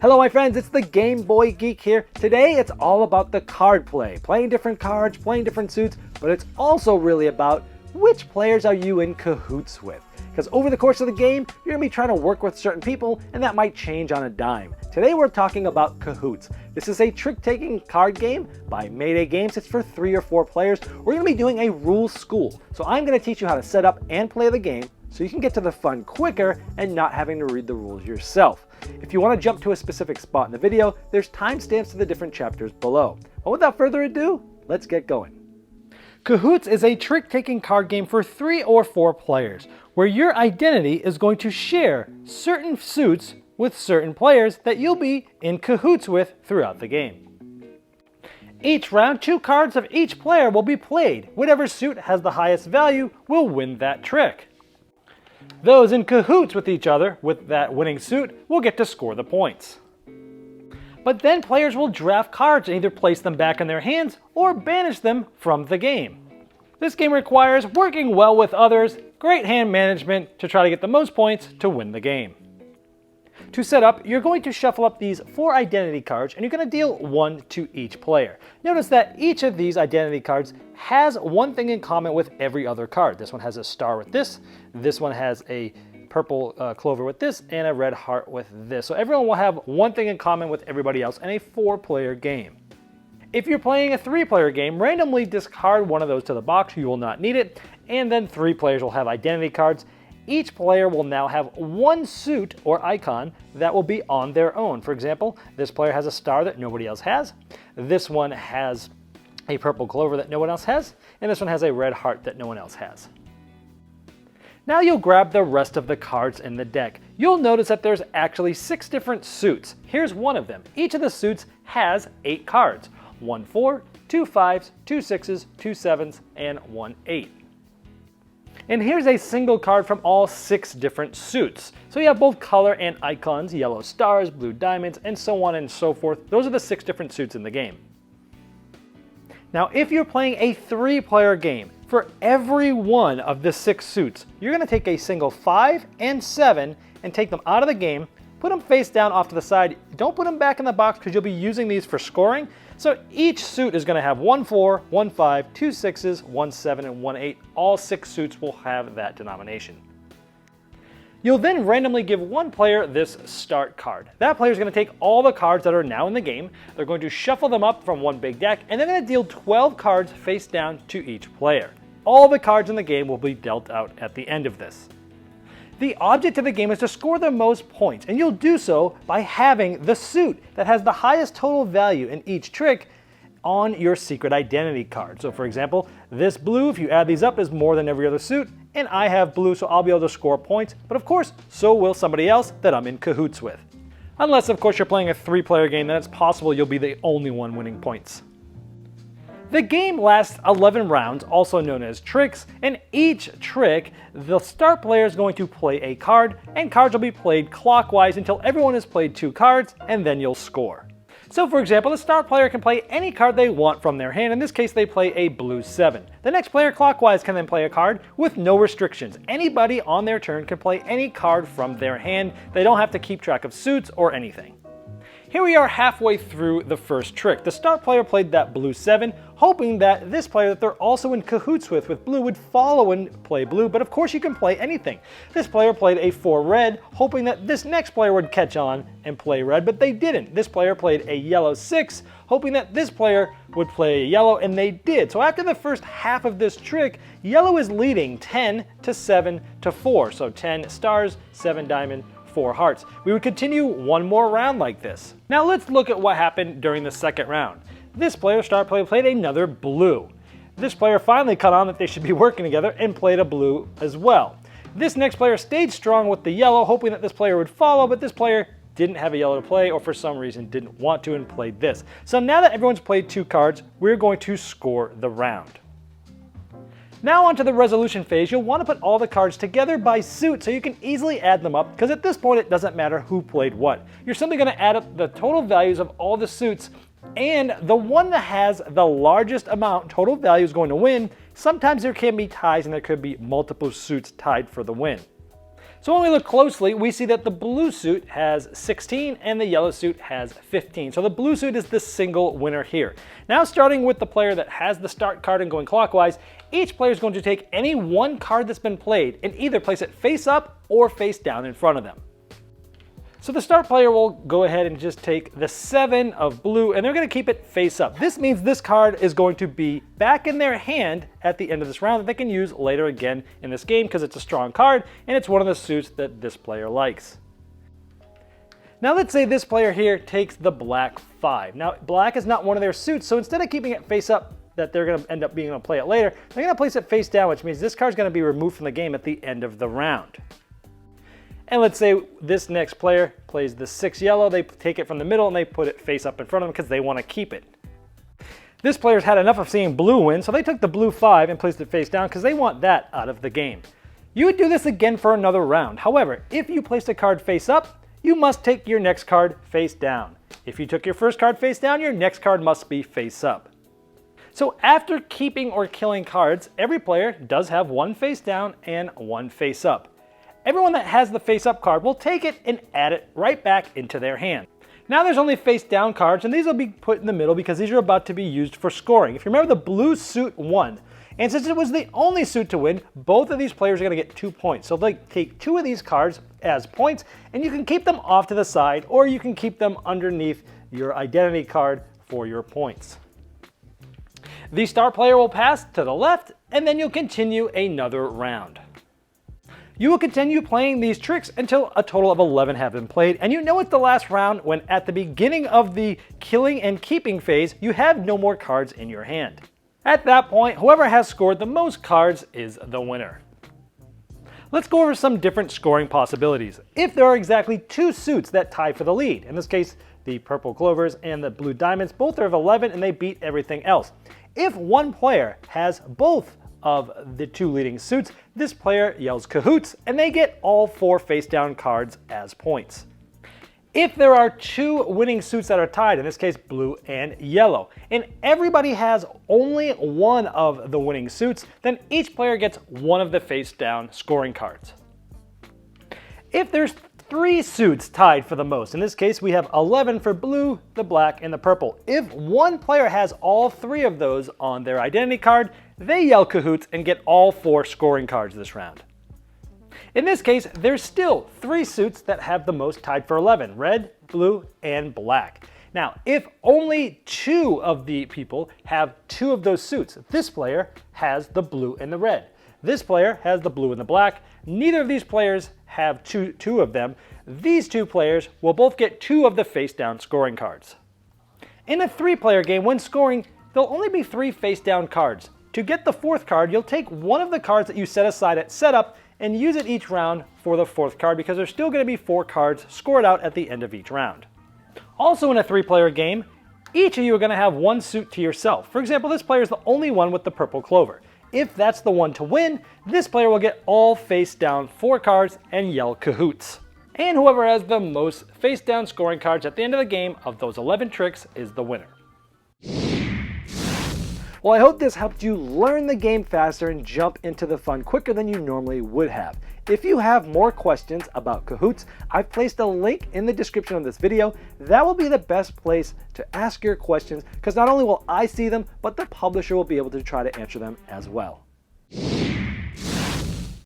Hello my friends, it's the Game Boy Geek here. Today it's all about the card play, playing different cards, playing different suits, but it's also really about which players are you in cahoots with. Because over the course of the game, you're going to be trying to work with certain people, and that might change on a dime. Today we're talking about Cahoots. This is a trick-taking card game by Mayday Games. It's for 3 or 4 players. We're going to be doing a rules school. So I'm going to teach you how to set up and play the game so you can get to the fun quicker and not having to read the rules yourself. If you want to jump to a specific spot in the video, there's timestamps to the different chapters below. But without further ado, let's get going. Cahoots is a trick-taking card game for 3 or 4 players, where your identity is going to share certain suits with certain players that you'll be in cahoots with throughout the game. Each round, 2 cards of each player will be played. Whatever suit has the highest value will win that trick. Those in cahoots with each other with that winning suit will get to score the points. But then players will draft cards and either place them back in their hands or banish them from the game. This game requires working well with others, great hand management to try to get the most points to win the game. To set up, you're going to shuffle up these 4 identity cards and you're going to deal 1 to each player. Notice that each of these identity cards has one thing in common with every other card. This one has a star with this one has a purple clover with this, and a red heart with this. So everyone will have one thing in common with everybody else in a 4-player game. If you're playing a 3-player game, randomly discard one of those to the box, you will not need it, and then 3 players will have identity cards. Each player will now have one suit or icon that will be on their own. For example, this player has a star that nobody else has, this one has a purple clover that no one else has, and this one has a red heart that no one else has. Now you'll grab the rest of the cards in the deck. You'll notice that there's actually 6 different suits. Here's one of them. Each of the suits has 8 cards. 1 4, 2 5s, 2 6s, 2 7s, and 1 8. And here's a single card from all 6 different suits. So you have both color and icons, yellow stars, blue diamonds, and so on and so forth. Those are the 6 different suits in the game. Now if you're playing a 3-player game, for every one of the 6 suits, you're going to take a single 5 and 7 and take them out of the game, put them face down off to the side. Don't put them back in the box because you'll be using these for scoring. So each suit is going to have 1 4, 1 5, 2 6s, 1 7, and 1 8. All 6 suits will have that denomination. You'll then randomly give one player this start card. That player is going to take all the cards that are now in the game. They're going to shuffle them up from one big deck, and they're going to deal 12 cards face down to each player. All the cards in the game will be dealt out at the end of this. The object of the game is to score the most points, and you'll do so by having the suit that has the highest total value in each trick on your secret identity card. So for example, this blue, if you add these up, is more than every other suit, and I have blue, so I'll be able to score points, but of course, so will somebody else that I'm in cahoots with. Unless, of course, you're playing a 3-player game, then it's possible you'll be the only one winning points. The game lasts 11 rounds, also known as tricks, and each trick, the start player is going to play a card, and cards will be played clockwise until everyone has played 2 cards, and then you'll score. So for example, the start player can play any card they want from their hand. In this case, they play a blue 7. The next player clockwise can then play a card with no restrictions. Anybody on their turn can play any card from their hand. They don't have to keep track of suits or anything. Here we are halfway through the first trick. The start player played that blue 7, hoping that this player that they're also in cahoots with blue would follow and play blue, but of course you can play anything. This player played a 4 red, hoping that this next player would catch on and play red, but they didn't. This player played a yellow 6, hoping that this player would play yellow, and they did. So after the first half of this trick, yellow is leading 10 to 7 to 4. So 10 stars, 7 diamond, 4 hearts. We would continue one more round like this. Now let's look at what happened during the second round. This player, start player, played another blue. This player finally caught on that they should be working together and played a blue as well. This next player stayed strong with the yellow, hoping that this player would follow, but this player didn't have a yellow to play, or for some reason didn't want to and played this. So now that everyone's played 2 cards, we're going to score the round. Now onto the resolution phase, you'll want to put all the cards together by suit so you can easily add them up, because at this point it doesn't matter who played what. You're simply going to add up the total values of all the suits, and the one that has the largest amount total value is going to win. Sometimes there can be ties and there could be multiple suits tied for the win. So when we look closely, we see that the blue suit has 16 and the yellow suit has 15. So the blue suit is the single winner here. Now starting with the player that has the start card and going clockwise, each player is going to take any one card that's been played and either place it face up or face down in front of them. So the start player will go ahead and just take the 7 of blue and they're going to keep it face up. This means this card is going to be back in their hand at the end of this round that they can use later again in this game because it's a strong card and it's one of the suits that this player likes. Now let's say this player here takes the black 5. Now black is not one of their suits, so instead of keeping it face up that they're going to end up being able to play it later, they're going to place it face down, which means this card's going to be removed from the game at the end of the round. And let's say this next player plays the 6 yellow, they take it from the middle and they put it face up in front of them because they want to keep it. This player's had enough of seeing blue win, so they took the blue 5 and placed it face down because they want that out of the game. You would do this again for another round. However, if you placed a card face up, you must take your next card face down. If you took your first card face down, your next card must be face up. So after keeping or killing cards, every player does have one face down and one face up. Everyone that has the face up card will take it and add it right back into their hand. Now there's only face down cards and these will be put in the middle because these are about to be used for scoring. If you remember, the blue suit won. And since it was the only suit to win, both of these players are going to get 2 points. So they take 2 of these cards as points and you can keep them off to the side or you can keep them underneath your identity card for your points. The star player will pass to the left and then you'll continue another round. You will continue playing these tricks until a total of 11 have been played, and you know it's the last round when at the beginning of the killing and keeping phase, you have no more cards in your hand. At that point, whoever has scored the most cards is the winner. Let's go over some different scoring possibilities. If there are exactly 2 suits that tie for the lead, in this case, the purple clovers and the blue diamonds, both are of 11 and they beat everything else. If one player has both of the 2 leading suits, this player yells Cahoots and they get all 4 face down cards as points. If there are 2 winning suits that are tied, in this case blue and yellow, and everybody has only one of the winning suits, then each player gets one of the face down scoring cards. If there's 3 suits tied for the most, in this case we have 11 for blue, the black, and the purple. If one player has all 3 of those on their identity card, they yell Cahoots and get all 4 scoring cards this round. In this case, there's still 3 suits that have the most tied for 11, red, blue, and black. Now, if only 2 of the people have 2 of those suits, this player has the blue and the red. This player has the blue and the black. Neither of these players have two of them. These 2 players will both get 2 of the face down scoring cards. In a 3-player game, when scoring, there'll only be 3 face down cards. To get the 4th card, you'll take one of the cards that you set aside at setup and use it each round for the 4th card because there's still going to be 4 cards scored out at the end of each round. Also in a 3-player game, each of you are going to have 1 suit to yourself. For example, this player is the only one with the purple clover. If that's the one to win, this player will get all face down 4 cards and yell Cahoots. And whoever has the most face down scoring cards at the end of the game of those 11 tricks is the winner. Well, I hope this helped you learn the game faster and jump into the fun quicker than you normally would have. If you have more questions about Cahoots, I've placed a link in the description of this video. That will be the best place to ask your questions because not only will I see them, but the publisher will be able to try to answer them as well.